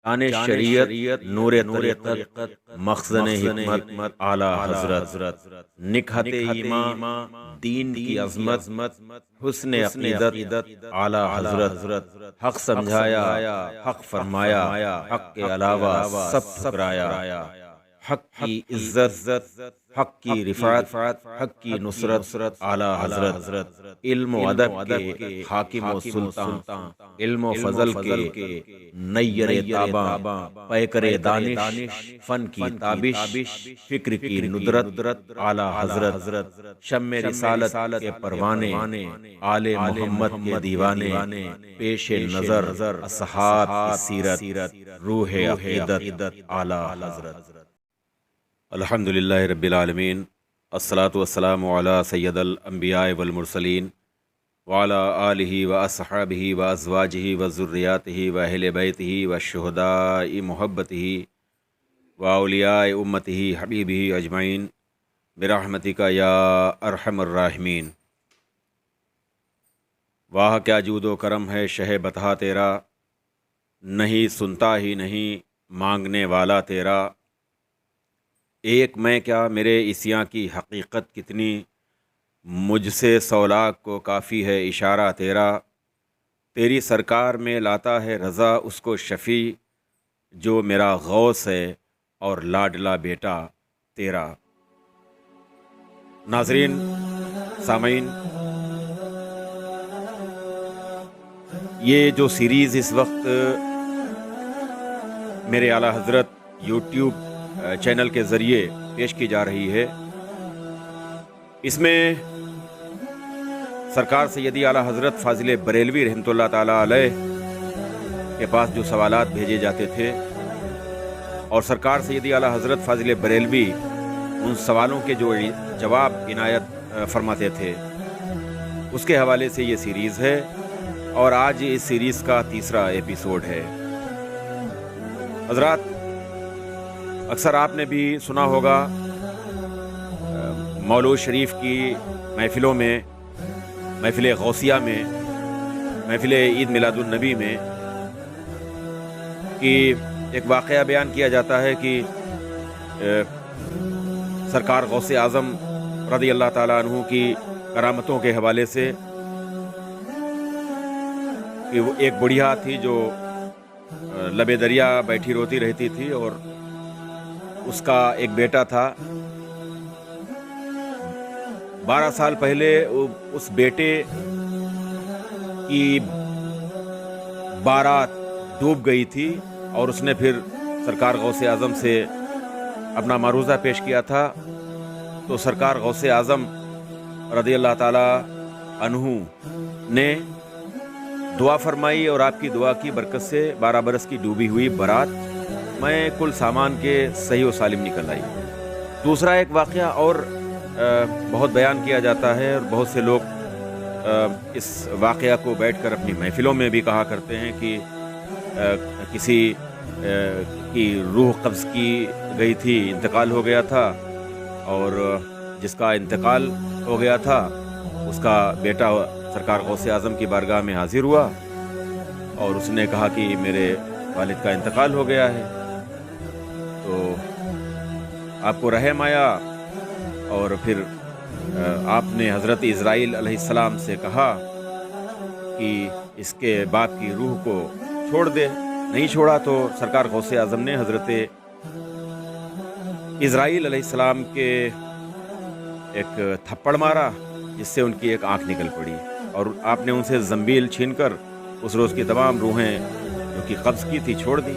شان شریعت نور طریقت مخزن حکمت اعلی حضرت نکہت ایمان دین کی عظمت حسن عقیدت اعلی حضرت حق سمجھایا حق فرمایا حق کے علاوہ سب ٹھکرایا حق کی عزت حق کی رفعت حق کی نصرت اعلی حضرت علم و ادب کے حاکم و سلطان علم و فضل کے نیر تاباں پیکر دانش فن کی تابش فکر کی ندرت اعلی حضرت شمع رسالت کے پروانے آل محمد کے دیوانے پیش نظر اصحاب کی سیرت روح عقیدت اعلی حضرت۔ الحمدللہ رب العالمین، الصلاۃ والسلام علی سید الانبیاء والمرسلین وعلی آلہ واصحابہ وازواجہ وذریاتہ واہل بیتہ والشہداء محبتہ واولیاء امتہ حبیبہ اجمعین برحمتک یا ارحم الراحمین۔ واہ کیا جود و کرم ہے شہ بطحہ تیرا، نہیں سنتا ہی نہیں مانگنے والا تیرا۔ ایک میں کیا میرے عصیاں کی حقیقت کتنی، مجھ سے 100 لاکھ کو کافی ہے اشارہ تیرا۔ تیری سرکار میں لاتا ہے رضا اس کو شفیع، جو میرا غوث ہے اور لاڈلا بیٹا تیرا۔ ناظرین، سامعین، یہ جو سیریز اس وقت میرے اعلیٰ حضرت یوٹیوب چینل کے ذریعے پیش کی جا رہی ہے، اس میں سرکار سیدی اعلیٰ حضرت فاضل بریلوی رحمۃ اللہ تعالیٰ علیہ کے پاس جو سوالات بھیجے جاتے تھے اور سرکار سیدی اعلیٰ حضرت فاضل بریلوی ان سوالوں کے جو جواب عنایت فرماتے تھے، اس کے حوالے سے یہ سیریز ہے، اور آج اس سیریز کا تیسرا ایپیسوڈ ہے۔ حضرات، اکثر آپ نے بھی سنا ہوگا مولود شریف کی محفلوں میں، محفل غوثیہ میں، محفل عید میلاد النبی میں، کہ ایک واقعہ بیان کیا جاتا ہے کہ سرکار غوث اعظم رضی اللہ تعالیٰ عنہ کی کرامتوں کے حوالے سے کہ وہ ایک بڑھیا تھی جو لبے دریا بیٹھی روتی رہتی تھی، اور اس کا ایک بیٹا تھا۔ 12 سال پہلے اس بیٹے کی بارات ڈوب گئی تھی، اور اس نے پھر سرکار غوث اعظم سے اپنا معروضہ پیش کیا تھا، تو سرکار غوث اعظم رضی اللہ تعالی عنہ نے دعا فرمائی، اور آپ کی دعا کی برکت سے 12 برس کی ڈوبی ہوئی بارات میں کل سامان کے صحیح و سالم نکل آئی۔ دوسرا ایک واقعہ اور بہت بیان کیا جاتا ہے، اور بہت سے لوگ اس واقعہ کو بیٹھ کر اپنی محفلوں میں بھی کہا کرتے ہیں کہ کسی کی روح قبض کی گئی تھی، انتقال ہو گیا تھا، اور جس کا انتقال ہو گیا تھا اس کا بیٹا سرکار غوث اعظم کی بارگاہ میں حاضر ہوا، اور اس نے کہا کہ میرے والد کا انتقال ہو گیا ہے، تو آپ کو رحم آیا، اور پھر آپ نے حضرت اسرائیل علیہ السلام سے کہا کہ اس کے باپ کی روح کو چھوڑ دے۔ نہیں چھوڑا تو سرکار غوث اعظم نے حضرت اسرائیل علیہ السلام کے ایک تھپڑ مارا، جس سے ان کی ایک آنکھ نکل پڑی، اور آپ نے ان سے زنبیل چھین کر اس روز کی تمام روحیں جو کہ قبض کی تھی چھوڑ دی۔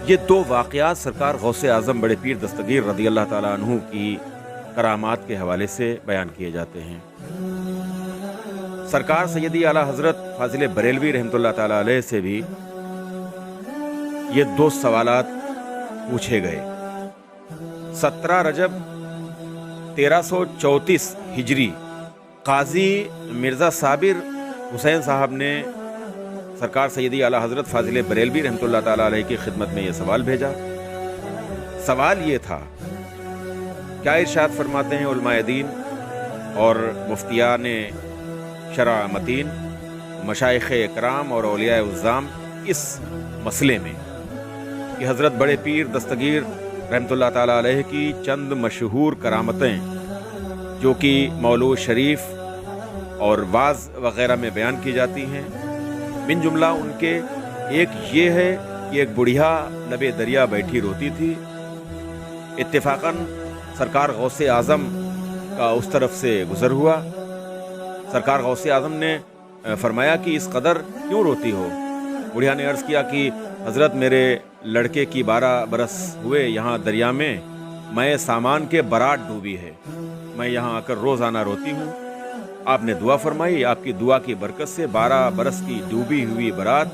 یہ 2 واقعات سرکار غوث اعظم بڑے پیر دستگیر رضی اللہ تعالیٰ عنہ کی کرامات کے حوالے سے بیان کیے جاتے ہیں۔ سرکار سیدی اعلیٰ حضرت فاضل بریلوی رحمۃ اللہ تعالیٰ علیہ سے بھی یہ 2 سوالات پوچھے گئے۔ 17 رجب 1334 ہجری قاضی مرزا صابر حسین صاحب نے سرکار سیدی اعلیٰ حضرت فاضل بریلوی رحمۃ اللہ تعالیٰ علیہ کی خدمت میں یہ سوال بھیجا۔ سوال یہ تھا، کیا ارشاد فرماتے ہیں علماء دین اور مفتیان شرع متین، مشائخ اکرام اور اولیاء الزام اس مسئلے میں کہ حضرت بڑے پیر دستگیر रहमतुल्लाह ताला अलैह की चंद मशहूर करामतें जो कि मौलूद शरीफ और वाज वगैरह में बयान की जाती हैं। बिन जुमला उनके एक ये है कि एक बुढ़िया लबे दरिया बैठी रोती थी। इत्तेफाकन सरकार गौसे आज़म का उस तरफ से गुज़र हुआ। सरकार गौसे आज़म ने फरमाया कि इस कदर क्यों रोती हो। बुढ़िया ने अर्ज़ किया कि हज़रत मेरे लड़के की 12 बरस हुए यहाँ दरिया में, मैं सामान के बारात डूबी है, मैं यहाँ आकर रोज़ाना रोती हूँ। आपने दुआ फरमाई, आपकी दुआ की बरकत से 12 बरस की डूबी हुई बारात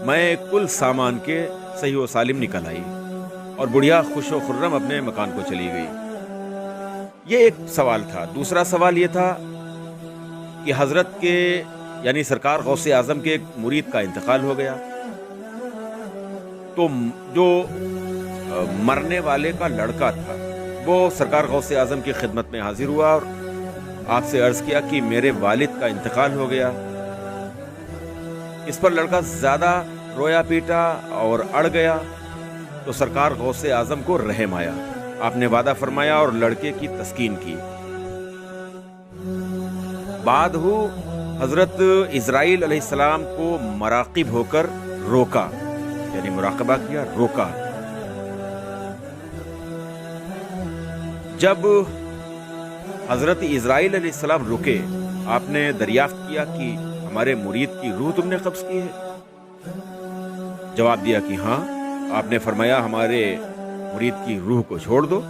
मैं कुल सामान के सही व सालिम निकल आई और बुढ़िया खुश व खुर्रम अपने मकान को चली गई। ये एक सवाल था। दूसरा सवाल ये था कि हज़रत के यानी सरकार गौसे आज़म के एक मुरीद का इंतकाल हो गया, तो जो मरने वाले का लड़का था वो सरकार गौसे आज़म की खिदमत में हाजिर हुआ और आपसे अर्ज़ किया कि मेरे वालिद का इंतकाल हो गया। इस पर लड़का ज़्यादा रोया पीटा और अड़ गया, तो सरकार गौसे आज़म को रहम आया। आपने वादा फरमाया और लड़के की तस्कीन की। बाद हो हज़रत इज़राइल अलैहिस्सलाम को मराकिब होकर रोका, यानी मुराकबा किया, रोका। जब हज़रत इज़राइल अलैहिस्सलाम रुके, आपने दरियाफ्त किया कि हमारे मुरीद की रूह तुमने कब्ज़ की है। जवाब दिया कि हाँ। आपने फरमाया हमारे मुरीद की रूह को छोड़ दो।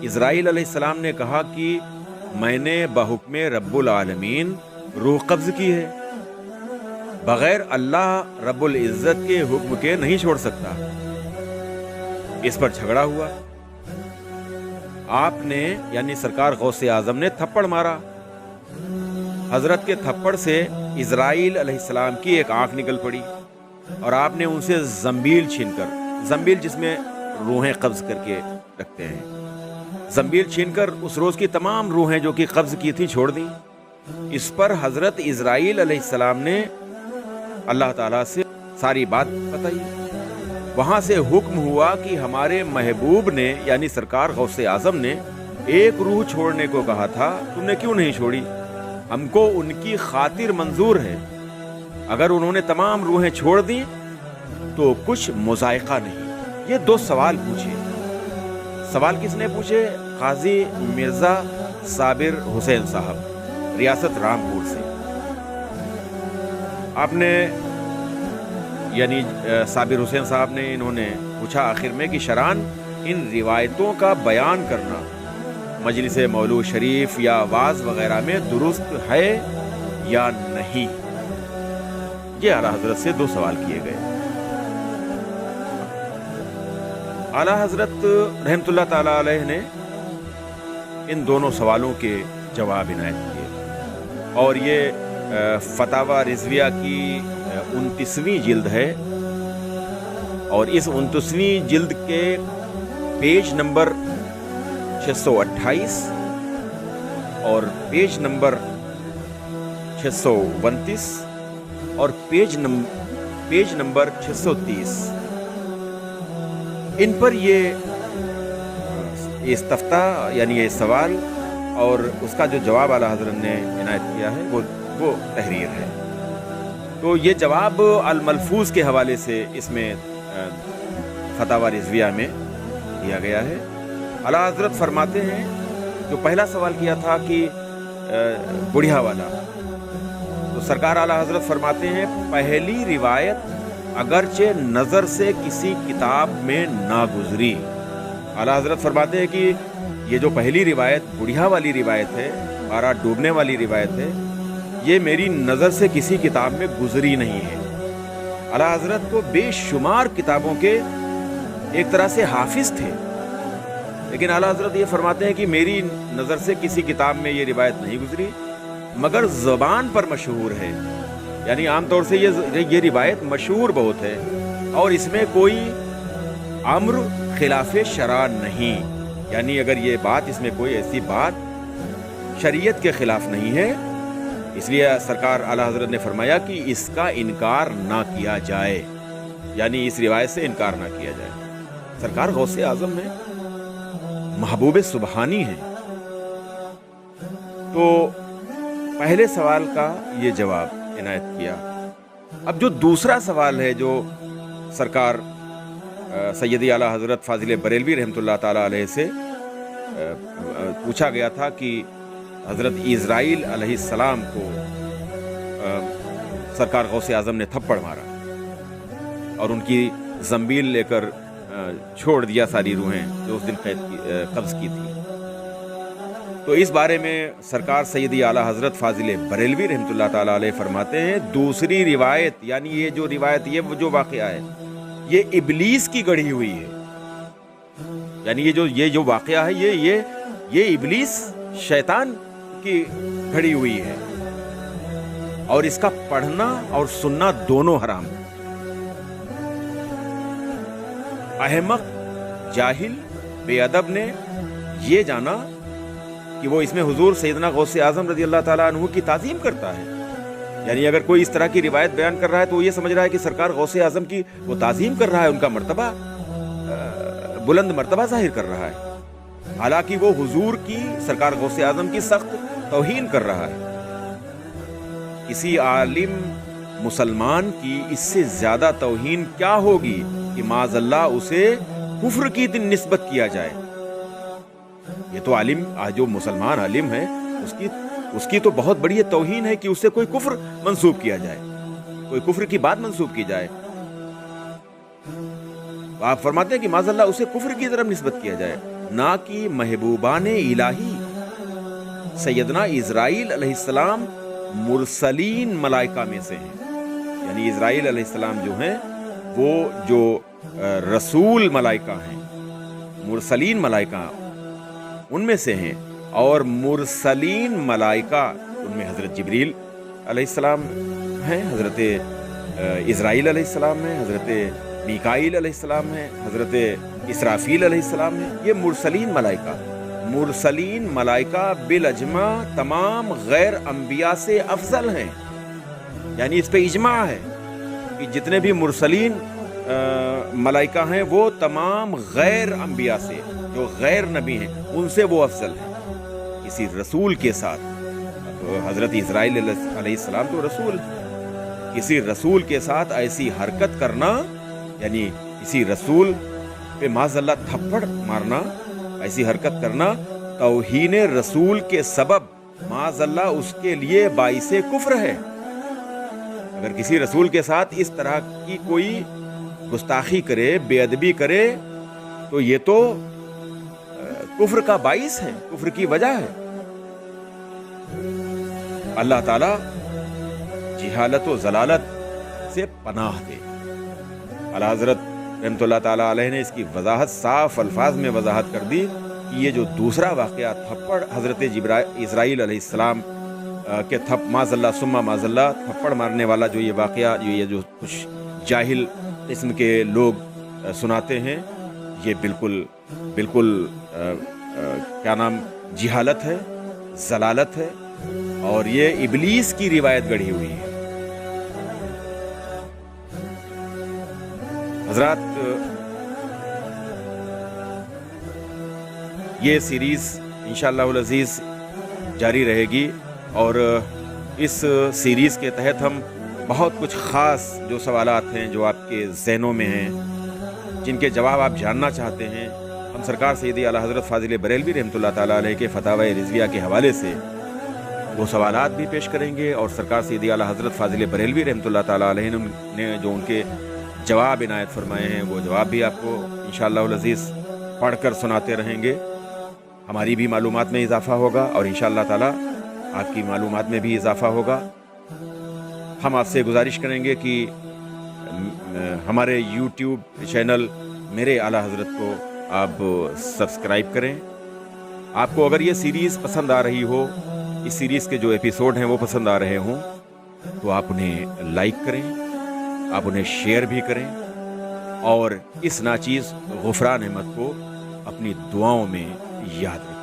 इज़राइल अलैहिस्सलाम ने कहा कि मैंने बहुक्मे रब्बुल आलमीन रूह कब्ज़ की है, बगैर अल्लाह रब्बुल इज़्ज़त के हुक्म के नहीं छोड़ सकता। इस पर झगड़ा हुआ। आपने यानी सरकार गौसे आज़म ने थप्पड़ मारा। हज़रत के थप्पड़ से इज़राइल अलैहिस्सलाम की एक आंख निकल पड़ी और आपने उनसे ज़ंबील छीनकर, ज़ंबील जिसमें रूहें कब्ज़ करके रखते हैं, ज़ंबील छीनकर उस रोज़ की तमाम रूहें जो कि कब्ज़ की थी छोड़ दी। इस पर हज़रत इज़राइल अलैहिस्सलाम ने अल्लाह ताला से सारी बात बताई। वहाँ से हुक्म हुआ कि हमारे महबूब ने यानी सरकार गौसे आज़म ने एक रूह छोड़ने को कहा था, तुमने क्यों नहीं छोड़ी? हमको उनकी खातिर मंजूर है, अगर उन्होंने तमाम रूहें छोड़ दी तो कुछ मुज़ायका नहीं। ये 2 सवाल पूछे। सवाल किसने पूछे? काजी मिर्ज़ा साबिर हुसैन साहब, रियासत रामपुर से। आपने यानी साबिर हुसैन साहब ने इन्होंने पूछा आखिर में कि शरान इन रिवायतों का बयान करना मजलिस मौलूद शरीफ या वाज वगैरह में दुरुस्त है या नहीं। ये आला हजरत से 2 सवाल किए गए। आला हजरत रहमतुल्लाह ताला अलैह ने इन दोनों सवालों के जवाब इनायत किए और ये फतावा रिजविया की 29वीं जिल्द है और इस 29वीं जिल्द के पेज नंबर 628 और पेज नंबर 629 और पेज नंबर 630 इन पर ये इस्तफ्ता यानी ये सवाल और उसका जो जवाब आला हज़रत ने इनायत किया है वो तहरीर है। तो ये जवाब अल-मलफूज के हवाले से इसमें फतावा रिजविया में दिया गया है। आला हज़रत फरमाते हैं, जो पहला सवाल किया था कि बुढ़िया वाला, तो सरकार आला हज़रत फरमाते हैं पहली रिवायत अगरचे नज़र से किसी किताब में ना गुजरी। आला हज़रत फरमाते हैं कि ये जो पहली रिवायत बुढ़िया वाली रिवायत है, बारात डूबने वाली रिवायत है, ये मेरी नज़र से किसी किताब में गुजरी नहीं है। आला हज़रत को बेशुमार किताबों के एक तरह से हाफिज थे, लेकिन आला हज़रत ये फरमाते हैं कि मेरी नज़र से किसी किताब में ये रिवायत नहीं गुजरी, मगर ज़बान पर मशहूर है। यानी आमतौर से ये रिवायत मशहूर बहुत है और इसमें कोई अम्र खिलाफ शरा नहीं, यानी अगर ये बात, इसमें कोई ऐसी बात शरीयत के खिलाफ नहीं है, इसलिए सरकार आला हज़रत ने फरमाया कि इसका इनकार ना किया जाए। यानी इस रिवायत से इनकार ना किया जाए। सरकार गौसे आजम है, महबूब सुबहानी है। तो पहले सवाल का ये जवाब इनायत किया। अब जो दूसरा सवाल है जो सरकार सैयदी आला हज़रत फाजिल बरेलवी रहमतुल्लाह ताला अलैह से पूछा गया था कि हज़रत इज़राइल अलैहिस्सलाम को सरकार गौसे आज़म ने थप्पड़ मारा और उनकी ज़ंबील लेकर छोड़ दिया सारी रूहें जो उस दिन कब्ज़ की थी। तो इस बारे में सरकार सैयदी आला हज़रत फाजिल बरेलवी रहमतुल्लाह ताला अलैह फरमाते हैं, दूसरी रिवायत यानी ये जो रिवायत ये जो वाक़या है ये इबलीस की गढ़ी हुई है। यानी ये जो वाक़या है ये इबलीस शैतान की घड़ी हुई है और इसका पढ़ना और सुनना दोनों हराम है। अहमक जाहिल बेअदब ने ये जाना कि वो इसमें हुजूर सैयदना गौसे आज़म रज़ी अल्लाह ताला अन्हु की ताज़ीम करता है। यानी अगर कोई इस तरह की रिवायत बयान कर रहा है तो ये समझ रहा है कि सरकार गौसे आज़म की वो ताज़ीम कर रहा है, उनका मर्तबा बुलंद मर्तबा जाहिर कर रहा है। हालांकि वो हुजूर की सरकार गौसे आज़म की सख्त तौहीन कर रहा है। किसी आलिम मुसलमान की इससे ज्यादा तौहीन क्या होगी कि माज़अल्लाह उसे कुफ्र की निस्बत किया जाए। ये तो आलिम जो मुसलमान आलिम है उसकी तो बहुत बड़ी तौहीन है कि उससे कोई कुफ्र मंसूब किया जाए, कोई कुफ्र की बात मंसूब की जाए। आप फरमाते हैं कि माज़अल्लाह उसे कुफ्र की तरफ निस्बत किया जाए, ना कि महबूबान इलाही सैयदना इज़राइल अलैहिस्सलाम मुरसलीन मलाइका में से हैं। यानी इज़राइल अलैहिस्सलाम जो हैं वो जो रसूल मलाइका हैं, मुरसलीन मलाइका उनमें से हैं। और मुरसलीन मलाइका उनमें हज़रत जिब्रील अलैहिस्सलाम हैं, हज़रत इज़राइल अलैहिस्सलाम हैं, हज़रत मीकाईल अलैहिस्सलाम हैं, हज़रत इसराफील अलैहिस्सलाम हैं। ये मुरसलीन मलाइका बिल अजमा तमाम गैर अंबिया से अफजल हैं। यानी इस पे इजमा है कि जितने भी मुरसलीन मलाइका हैं वो तमाम गैर अंबिया से, जो गैर नबी हैं, उनसे वो अफजल हैं। किसी रसूल के साथ, तो हज़रत इज़राइल अलैहिस्सलाम तो रसूल, किसी रसूल के साथ ऐसी हरकत करना, यानी किसी रसूल पे माज़अल्लाह थप्पड़ मारना, ऐसी हरकत करना तौहीन रसूल के सबब माज़अल्लाह उसके लिए बाइसे कुफ्र है। अगर किसी रसूल के साथ इस तरह की कोई गुस्ताखी करे, बेअदबी करे, तो ये तो कुफ्र का बाइस है, कुफ्र की वजह है। अल्लाह ताला जिहालत व ज़लालत से पनाह दे। आला हज़रत रहमतुल्लाह ताला अलैह ने इसकी वजाहत साफ अल्फाज में वजाहत कर दी कि ये जो दूसरा वाक़या थप्पड़ हज़रत इज़राइल अलैहिस्सलाम के माज़अल्लाह सुम्मा माज़अल्लाह थप्पड़ मारने वाला जो ये वाक़या जो कुछ जाहिल किस्म के लोग सुनाते हैं, ये बिल्कुल क्या नाम जिहालत है, ज़लालत है और ये इबलीस की रिवायत गढ़ी हुई है। हज़रात, ये सीरीज़ इंशाअल्लाहुल अज़ीज़ जारी रहेगी और इस सीरीज़ के तहत हम बहुत कुछ ख़ास जो सवालात हैं जो आपके ज़हनों में हैं, जिनके जवाब आप जानना चाहते हैं, हम सरकार सैयदी आला हज़रत फाजिल बरेलवी रहमतुल्लाह ताला अलैह के फतावा रिज़विया के हवाले से वो सवालात भी पेश करेंगे और सरकार सैयदी आला हज़रत फाजिल बरेलवी रहमतुल्लाह ताला अलैह ने जो उनके जवाब इनायत फरमाए हैं वो जवाब भी आपको इंशाअल्लाहुल अज़ीज़ पढ़कर सुनाते रहेंगे। हमारी भी मालूमात में इजाफ़ा होगा और इंशाअल्लाह ताला आपकी मालूमात में भी इजाफ़ा होगा। हम आपसे गुजारिश करेंगे कि हमारे YouTube चैनल मेरे आला हज़रत को आप सब्सक्राइब करें। आपको अगर ये सीरीज़ पसंद आ रही हो, इस सीरीज़ के जो एपिसोड हैं वो पसंद आ रहे हों, तो आप उन्हें लाइक करें, आप उन्हें शेयर भी करें और इस नाचीज़ गुफ़रान अहमद को अपनी दुआओं में याद रखें।